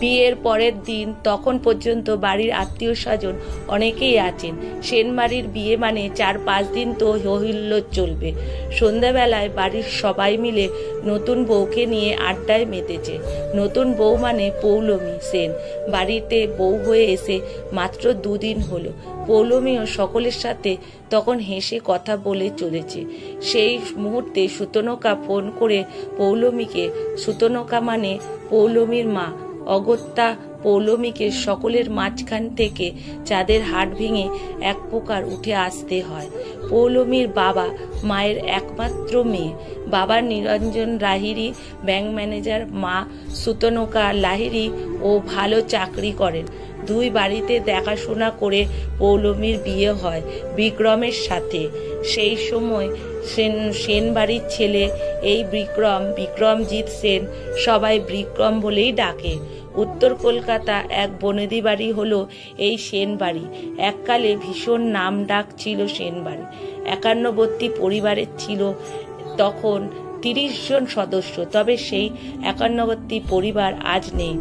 বিয়ের পরের দিন তখন পর্যন্ত বাড়ির আত্মীয় স্বজন অনেকেই আছেন। সেনবাড়ির বিয়ে মানে 4-5 দিন তো হইহুল্লোড় চলবে। সন্ধ্যাবেলায় বাড়ির সবাই মিলে নতুন বউকে নিয়ে আড্ডায় মেতেছে। নতুন বউ মানে পৌলমী সেন বাড়িতে বউ হয়ে এসে মাত্র 2 দিন হলো। পৌলমীও সকলের সাথে তখন হেসে কথা বলে চলেছে। সেই মুহূর্তে সুতনকা ফোন করে পৌলমীকে, সুতনকা মানে পৌলমীর মা, অগত্যা পৌলমীকে সকলের মাঝখান থেকে চাঁদের হাট ভেঙে এক প্রকার উঠে আসতে হয়। পৌলমীর বাবা মায়ের একমাত্র মেয়ে। বাবা নিরঞ্জন লাহিড়ী ব্যাংক ম্যানেজার, মা সুতনকা লাহিড়ী ও ভালো চাকরি করেন। 2 বাড়িতে দেখাশোনা করে পৌলমীর বিয়ে হয় বিক্রমের সাথে। সেই সময় সেন বাড়ির ছেলে এই বিক্রমজিৎ সেন, সবাই বিক্রম বলেই ডাকে। উত্তর কলকাতা এক বনেদি বাড়ি হলো এই সেন বাড়ি। এককালে ভীষণ নাম ডাক ছিল সেন বাড়ি। 51 পরিবারের ছিল তখন 30 জন সদস্য। তবে সেই 51 পরিবার আজ নেই,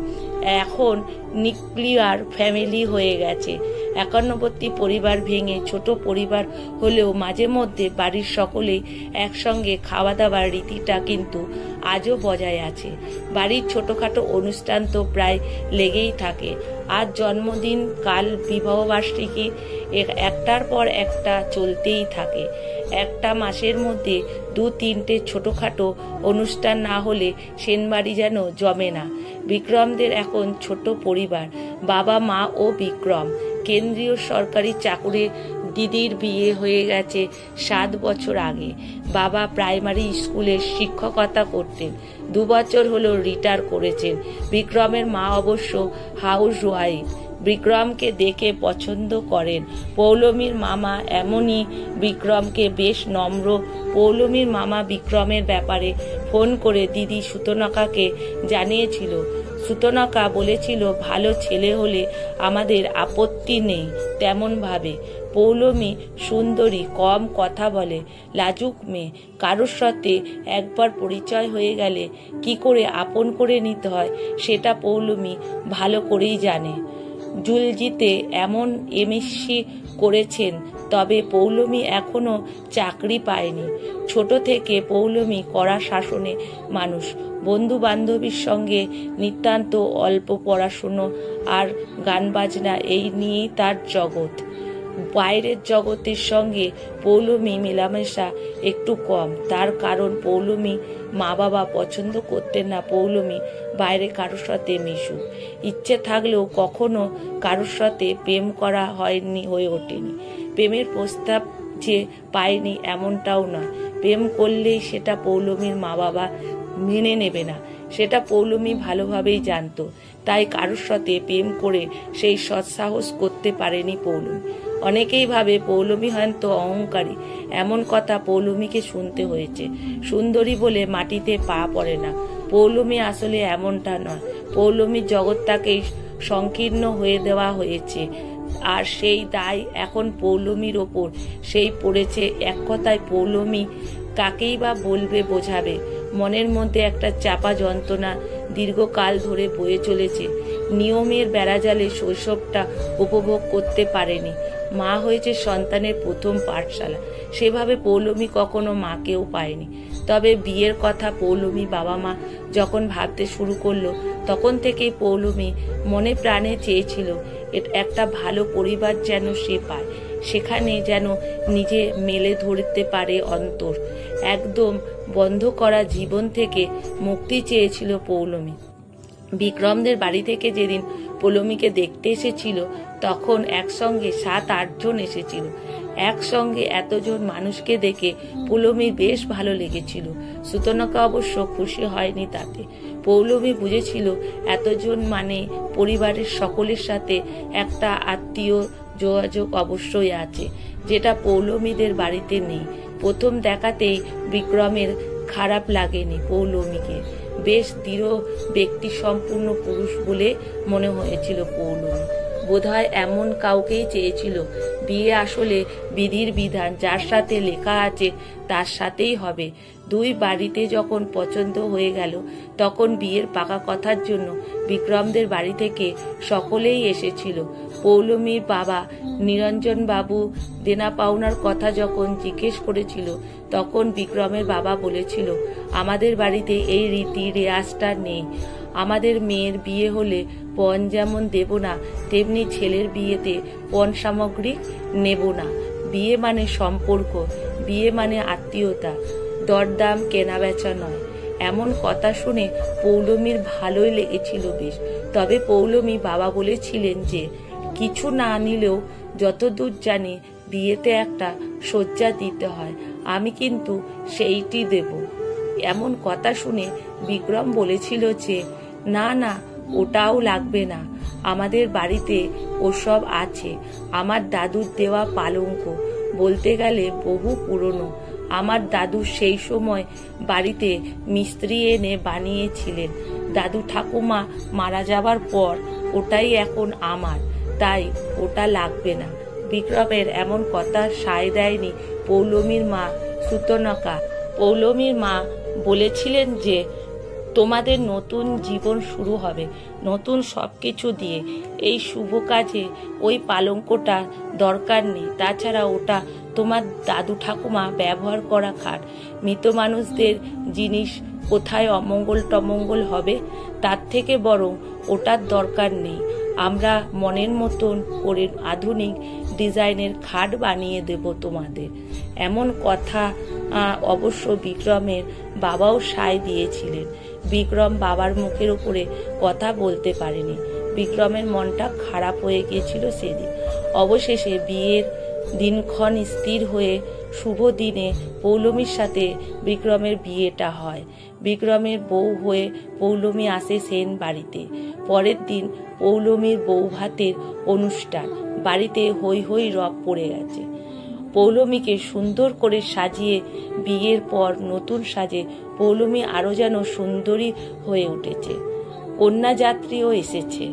এখন নিউক্লিয়ার ফ্যামিলি হয়ে গেছে। 51 পরিবার ভেঙে ছোট পরিবার হলেও মাঝে মধ্যে বাড়ির সকলেই একসঙ্গে খাওয়া দাওয়ার রীতিটা কিন্তু আজও বজায় আছে। বাড়ির ছোটখাটো অনুষ্ঠান তো প্রায় লেগেই থাকে। আজ জন্মদিন, কাল বিবাহবার্ষিকী, একটার পর একটা চলতেই থাকে। একটা মাসের মধ্যে 2-3টে ছোটখাটো অনুষ্ঠান না হলে সেনবাড়ি যেন জমে না। বিক্রমদের এখন ছোট পরিবার, বাবা মা ও বিক্রম। কেন্দ্রীয় সরকারি চাকুরে দিদির বিয়ে হয়ে গেছে 7 বছর আগে। বাবা প্রাইমারি স্কুলে শিক্ষকতা করতেন, 2 বছর হলো রিটায়ার করেছেন। বিক্রমের মা অবশ্য হাউস ওয়াইফ, বিক্রমকে দেখে পছন্দ করেন। পৌলমীর মামা এমনই বিক্রমকে বেশ নম্র। পৌলমীর মামা বিক্রমের ব্যাপারে ফোন করে দিদি সুতনকাকে জানিয়েছিল। সুতনকা বলেছিল ভালো ছেলে হলে আমাদের আপত্তি নেই তেমন ভাবে। পৌলমী সুন্দরী, কম কথা বলে, লাজুক মেয়ে। কারোর সাথে একবার পরিচয় হয়ে গেলে কি করে আপন করে নিতে হয় সেটা পৌলমী ভালো করেই জানে। জুলজিতে এমন এমএসসি করেছেন, তবে পৌলমী এখনো চাকরি পায়নি। ছোট থেকে পৌলমী কড়া শাসনে মানুষ। বন্ধু বান্ধবীর সঙ্গে নিতান্ত অল্প পড়াশুনো আর গান বাজনা, এই নিয়েই তার জগৎ। বাইরের জগতের সঙ্গে পৌলমী মেলামেশা একটু কম। তার কারণ পৌলমী মা বাবা পছন্দ করতেন না পৌলমী বাইরে কারোর সাথে মিশুক। ইচ্ছে থাকলেও কখনো কারোর সাথে প্রেম করা হয়ে ওঠেনি। প্রেমের প্রস্তাব যে পায়নি এমনটাও নয়। প্রেম করলেই সেটা পৌলমীর মা বাবা মেনে নেবে না, সেটা পৌলমী ভালোভাবেই জানতো। তাই কারোর সাথে প্রেম করে সেই সৎসাহস করতে পারেনি পৌলমী। অনেকেই ভাবে পৌলমী হয়তো অহংকারী, এমন কথা পৌলমীকে শুনতে হয়েছে। সুন্দরী বলে মাটিতে পা পড়ে না। পৌলমী আসলে এমনটা নয়। পৌলমীর জগৎটাকেই সংকীর্ণ হয়ে দেওয়া হয়েছে, আর সেই দায় এখন পৌলমীর ওপর সেই পড়েছে। এক কথায় পৌলমী কাকেই বা বলবে, বোঝাবে। মনের মধ্যে একটা চাপা যন্ত্রণা দীর্ঘকাল ধরে বয়ে চলেছে। নিয়মের বেড়াজালে শৈশবটা উপভোগ করতে পারেনি। মা হয়েছে সন্তানের প্রথম পাঠশালা, সেভাবে পৌলমী কখনো মাকেও পায়নি। তবে বিয়ের কথা পৌলমী বাবা মা যখন ভাবতে শুরু করলো, তখন থেকেই পৌলমী মনে প্রাণে চেয়েছিল একটা ভালো পরিবার যেন সে পায়, সেখানে যেন নিজে মেলে ধরতে পারে অন্তর। একদম বন্ধ করা জীবন থেকে মুক্তি চেয়েছিল পৌলমী। বিক্রমদের বাড়ি থেকে যেদিন পৌলমীকে দেখতে এসেছিল, তখন একসঙ্গে 7-8 জন এসেছিল। একসঙ্গে এতজন মানুষকে দেখে পৌলমীর বেশ ভালো লেগেছিল। সুতনকা অবশ্য খুশি হয়নি তাতে। পৌলমী বুঝেছিল এতজন মানে পরিবারের সকলের সাথে একটা আত্মীয় যোগাযোগ অবশ্যই আছে, যেটা পৌলমীদের বাড়িতে নেই। প্রথম দেখাতেই বিক্রমের খারাপ লাগেনি পৌলমীকে। বেশ দৃঢ় ব্যক্তি সম্পূর্ণ পুরুষ বলে মনে হয়েছিল পৌলমী। বোধহয় এমন কাউকেই চেয়েছিল। বিয়ে আসলে বিধির বিধান, যার সাথে লেখা আছে তার সাথেই হবে। দুই বাড়িতে যখন পছন্দ হয়ে গেল, তখন বিয়ের পাকা কথার জন্য বিক্রমদের বাড়ি থেকে সকলেই এসেছিল। পৌলমীর বাবা নিরঞ্জন বাবু দেনা পাওনার কথা যখন জিজ্ঞেস করেছিল, তখন বিক্রমের বাবা বলেছিল, আমাদের বাড়িতে এই রীতি রেওয়াজটা নেই। আমাদের মেয়ের বিয়ে হলে পণ যেমন দেব না, তেমনি ছেলের বিয়েতে পণ সামগ্রী নেব না। বিয়ে মানে সম্পর্ক, বিয়ে মানে আত্মীয়তা, দরদাম কেনাবেচা নয়। এমন কথা শুনে পৌলমীর ভালোই লেগেছিল বেশ। তবে পৌলমী বাবা বলেছিলেন যে কিছু না নিলেও যতদূর জানি বিয়েতে একটা শয্যা দিতে হয়, আমি কিন্তু সেইটি দেব। এমন কথা শুনে বিক্রম বলেছিল যে না না, ওটাও লাগবে না, আমাদের বাড়িতে ওসব আছে। আমার দাদুর দেওয়া পালঙ্ক, বলতে গেলে বহু পুরনো। আমার দাদু সেই সময় বাড়িতে মিস্ত্রি এনে বানিয়েছিলেন। দাদু ঠাকুমা মারা যাবার পর ওটাই এখন আমার, তাই ওটা লাগবে না। বিক্রমের এমন কথা সায় দেয়নি পৌলমীর মা সুতনকা। পৌলমীর মা বলেছিলেন যে তোমাদের নতুন জীবন শুরু হবে নতুন সবকিছু দিয়ে। এই শুভ কাজে ওই পালঙ্কটা দরকার নেই। তাছাড়া ওটা তোমার দাদু ঠাকুমা ব্যবহার করা খাট। মৃত মানুষদের জিনিস কোথায় অমঙ্গল টমঙ্গল হবে, তার থেকে বরং ওটার দরকার নেই। আমরা মনের মতন করে আধুনিক ডিজাইনের খাট বানিয়ে দেব তোমাদের। এমন কথা অবশ্য বিক্রমের বাবাও সায় দিয়েছিলেন। বিক্রম বাবার মুখের উপরে কথা বলতে পারেনি। বিক্রমের মনটা খারাপ হয়ে গিয়েছিল সেদিন। অবশেষে বিয়ের দিনক্ষণ স্থির হয়ে শুভ দিনে পৌলমীর সাথে বিক্রমের বিয়েটা হয়। বিক্রমের বউ হয়ে পৌলমী আসে সেন বাড়িতে। পরের দিন পৌলমীর বউ ভাতের অনুষ্ঠান। বাড়িতে হৈ হৈ রব পড়ে গেছে। পৌলমীকে সুন্দর করে সাজিয়ে বিয়ের পর নতুন সাজে পৌলমী আরো যেন সুন্দরী হয়ে উঠেছে। কন্যাযাত্রীও এসেছে।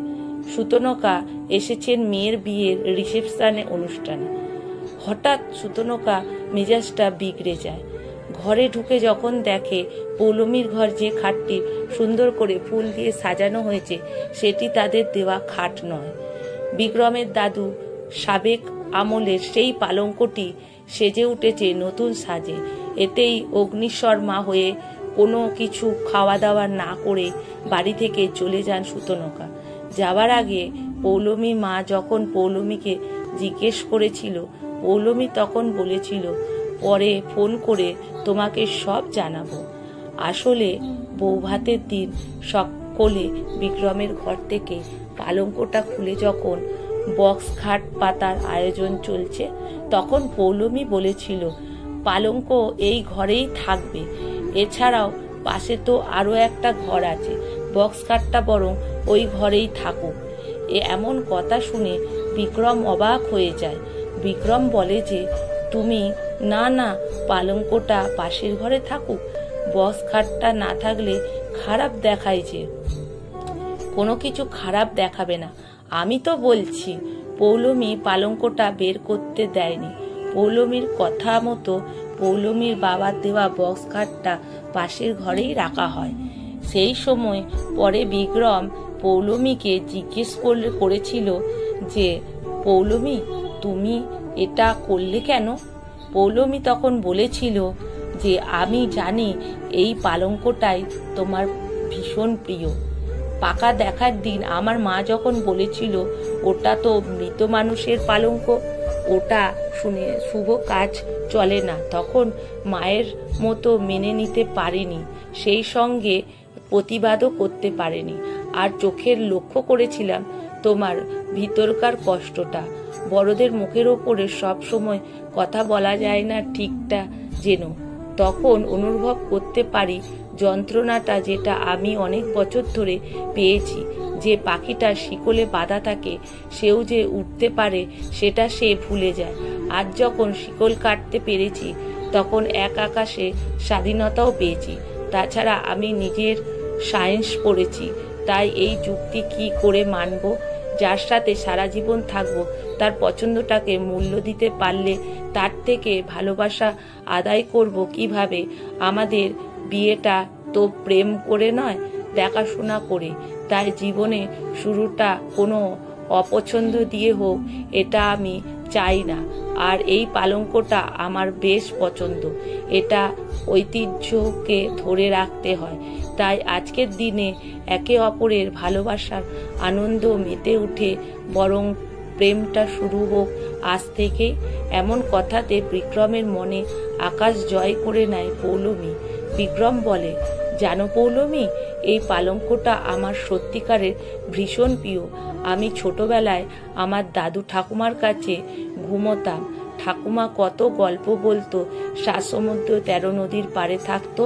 সুতনকা এসেছেন মেয়ের বিয়ের রিসেপশনে অনুষ্ঠানে। হঠাৎ সুতনকা মেজাজটা বিগড়ে যায়। ঘরে ঢুকে যখন দেখে পৌলমীর ঘর যে খাটটি সুন্দর করে ফুল দিয়ে সাজানো হয়েছে, সেটি তাদের দেওয়া খাট নয়। বিক্রমের দাদু সাবেক আমলের সেই পালঙ্কটি সেজে উঠেছে নতুন সাজে। এতেই অগ্নিশর্মা হয়ে কোনো কিছু খাওয়া দাওয়া না করে বাড়ি থেকে চলে যান সুতনকা। যাবার আগে পৌলমী মা যখন পৌলমীকে জিজ্ঞেস করেছিল, পৌলমী তখন বলেছিল, পরে ফোন করে তোমাকে সব জানাবো। আসলে বৌভাতের দিন সকলে বিক্রমের ঘর থেকে পালঙ্কটা খুলে যখন বক্স খাট পাতার আয়োজন চলছে, তখন পৌলমী বলেছিল, পালঙ্ক এই ঘরেই থাকবে। এছাড়াও পাশে তো আরো একটা ঘর আছে, বক্স খাটটা বরং ওই ঘরেই থাকুক। এমন কথা শুনে বিক্রম অবাক হয়ে যায়। বিক্রম বলে যে তুমি না না, পালঙ্কটা পাশের ঘরে থাকুক, বক্স খাটটা না থাকলে খারাপ দেখায় যে। কোনো কিছু খারাপ দেখাবে না, আমি তো বলছি। পৌলমী পালঙ্কটা বের করতে দেয়নি। পৌলমীর কথা মতো পৌলমীর বাবার দেওয়া বক্স খাটটা পাশের ঘরেই রাখা হয়। সেই সময় পরে বিক্রম পৌলমীকে জিজ্ঞেস করেছিল যে পৌলমী, তুমি এটা করলে কেন? পৌলমী তখন বলেছিল যে আমি জানি এই পালঙ্কটাই তোমার ভীষণ প্রিয়। পাকা দেখার দিন আমার মা যখন বলেছিল ওটা তো মৃত মানুষের পালঙ্ক, ওটা শুনে শুভ কাজ চলে না, তখন মায়ের মতো মেনে নিতে পারিনি, সেই সঙ্গে প্রতিবাদও করতে পারিনি। আর চোখের লক্ষ্য করেছিলাম তোমার ভিতরকার কষ্টটা। বড়দের মুখের ওপরে সব সময় কথা বলা যায় না ঠিকটা যেন, তখন অনুভব করতে পারি যন্ত্রণাটা, যেটা আমি অনেক বছর ধরে পেয়েছি। যে পাখিটা শিকলে বাঁধা থাকে সেও যে উঠতে পারে সেটা সে ভুলে যায়। আজ যখন শিকল কাটতে পেরেছি তখন এক আকাশে স্বাধীনতাও পেয়েছি। তাছাড়া আমি নিজের সায়েন্স পড়েছি, তাই এই যুক্তি কি করে মানব? যার সাথে সারা জীবন থাকবো তার পছন্দটাকে মূল্য দিতে পারলে তার থেকে ভালোবাসা আদায় করব কিভাবে? আমাদের বিয়েটা তো প্রেম করে নয়, দেখাশোনা করে। তাই জীবনে শুরুটা কোনো অপছন্দ দিয়ে হোক, এটা আমি চাই না। আর এই পালঙ্কটা আমার বেশ পছন্দ, এটা ঐতিহ্যকে ধরে রাখতে হয়। তাই আজকের দিনে একে অপরের ভালোবাসার আনন্দ মেতে উঠে বরং প্রেমটা শুরু হোক আজ থেকে। এমন কথাতে বিক্রমের মনে আকাশ জয় করে নেয় পৌলমী। বিক্রম বলে, জানো পৌলমী, এই পালঙ্কটা আমার সত্যিকারের ভীষণ প্রিয়। আমি ছোটবেলায় আমার দাদু ঠাকুমার কাছে ঘুমোতাম। ঠাকুমা কত গল্প বলতো। 7 সমুদ্র 13 নদীর পারে থাকতো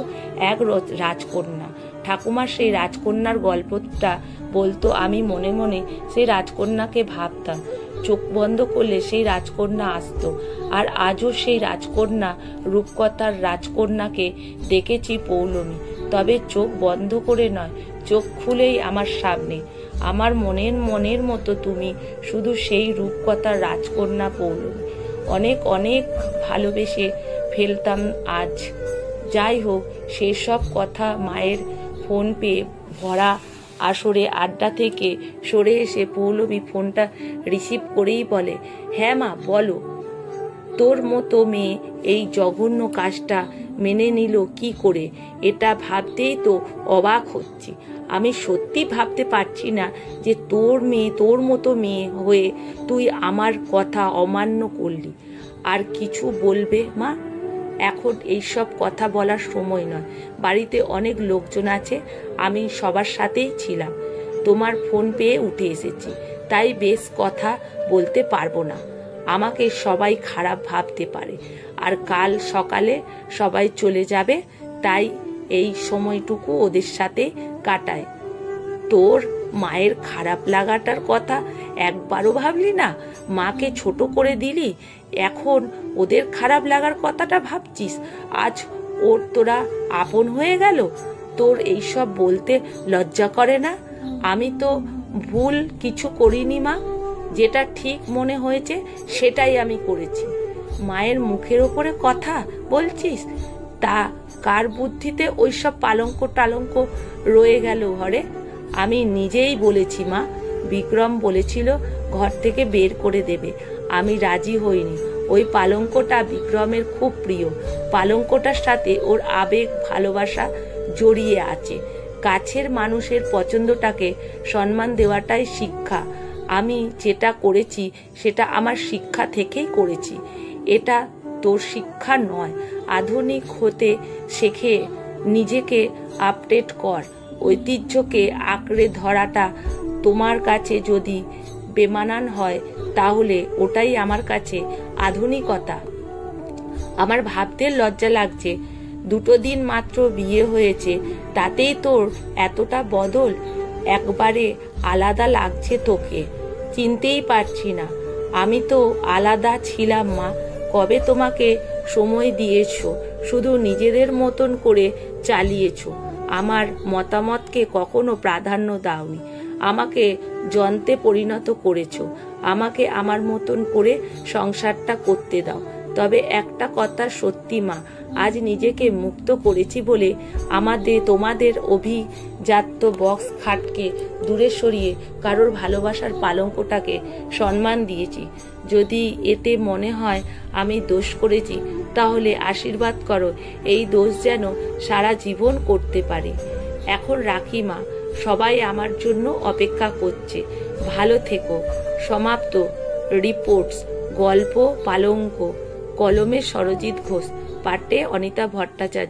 এক রাজকন্যা। ঠাকুমা সেই রাজকন্যার গল্পটা বলতো, আমি মনে মনে সেই রাজকন্যাকে ভাবতাম। চোখ বন্ধ করলে সেই রাজকন্যা আসতো। আর আজও সেই রাজকন্যা, রূপকথার রাজকন্যাকে দেখেছি পৌলমী। তবে চোখ বন্ধ করে নয়, চোখ খুলেই আমার সামনে। আমার মনের মতো তুমি, শুধু সেই রূপকথার রাজকন্যা পৌলমী। অনেক অনেক ভালোবেসে ফেলতাম আজ। যাই হোক, সেসব কথা মায়ের ফোন পেয়ে ভরা আসরে আড্ডা থেকে সরে এসে পৌলমী ফোনটা রিসিভ করেই বলে, হ্যাঁ মা বলো। তোর মতো মেয়ে এই জঘন্য কাজটা মেনে নিল কি করে? এটা ভাবতেই তো অবাক হচ্ছি। আমি সত্যি ভাবতে পারছি না যে তোর মতো মেয়ে হয়ে তুই আমার কথা অমান্য করলি। আর কিছু বলবে মা? এখন এইসব কথা বলার সময় নয়। বাড়িতে অনেক লোকজন আছে, আমি সবার সাথেই ছিলাম। তোমার ফোন পেয়ে উঠে এসেছি, তাই বেশ কথা বলতে পারবো না। আমাকে সবাই খারাপ ভাবতে পারে। আর কাল সকালে সবাই চলে যাবে, তাই এই সময়টুকু ওদের সাথে কাটায়। তোর মায়ের খারাপ লাগাটার কথা একবারও ভাবলি না? মাকে ছোট করে দিলি, এখন ওদের খারাপ লাগার কথাটা ভাবছিস? আজ ওর তোরা আপন হয়ে গেল, তোর এইসব বলতে লজ্জা করে না? আমি তো ভুল কিছু করিনি মা, যেটা ঠিক মনে হয়েছে সেটাই আমি করেছি। মায়ের মুখের ওপরে কথা বলছিস? তা কার বুদ্ধিতে ওইসব পালঙ্ক টালঙ্ক রয়ে গেল ঘরে? আমি নিজেই বলেছি মা। বিক্রম বলেছিল ঘর থেকে বের করে দেবে, আমি রাজি হইনি। ওই পালঙ্কটা বিক্রমের খুব প্রিয়। পালঙ্কটার সাথে ওর আবেগ ভালোবাসা জড়িয়ে আছে। কাছের মানুষের পছন্দটাকে সম্মান দেওয়াটাই শিক্ষা। আমি যেটা করেছি সেটা আমার শিক্ষা থেকেই করেছি, এটা তোর শিক্ষা নয়। আধুনিক হতে শেখে, নিজেকে আপডেট কর। ঐতিহ্যকে আঁকড়ে ধরাটা তোমার কাছে যদি বেমানান হয়, তাহলে ওটাই আমার কাছে আধুনিকতা। আমার ভাবতে লজ্জা লাগছে, 2 দিন মাত্র বিয়ে হয়েছে, তাতেই তোর এতটা বদল? একবারে আলাদা লাগছে তোকে, চিনতেই পারছি না। আমি তো আলাদা ছিলাম মা। কবে তোমাকে সময় দিয়েছো, শুধু নিজেদের মতন করে চালিয়েছো। আমার মতামতকে কখনো প্রাধান্য দাওনি। আমাকে যন্ত্রে পরিণত করেছো। আমাকে আমার মতন করে সংসারটা করতে দাও। তবে একটা কথা সত্যি মা, আজ নিজেকে মুক্ত করেছি বলে তোমাদের অভিজাত্য বক্স খাটকে দূরে সরিয়ে কারোর ভালোবাসার পালঙ্কটাকে সম্মান দিয়েছি। যদি এতে মনে হয় আমি দোষ করেছি, তাহলে আশীর্বাদ করো এই দোষ যেন সারা জীবন করতে পারে। এখন রাখি মা, সবাই আমার জন্য অপেক্ষা করছে। ভালো থেকো। সমাপ্ত। রিপোর্টস। গল্প পালঙ্ক। কলমে সরজিৎ ঘোষ, পাঠে অনিতা ভট্টাচার্য।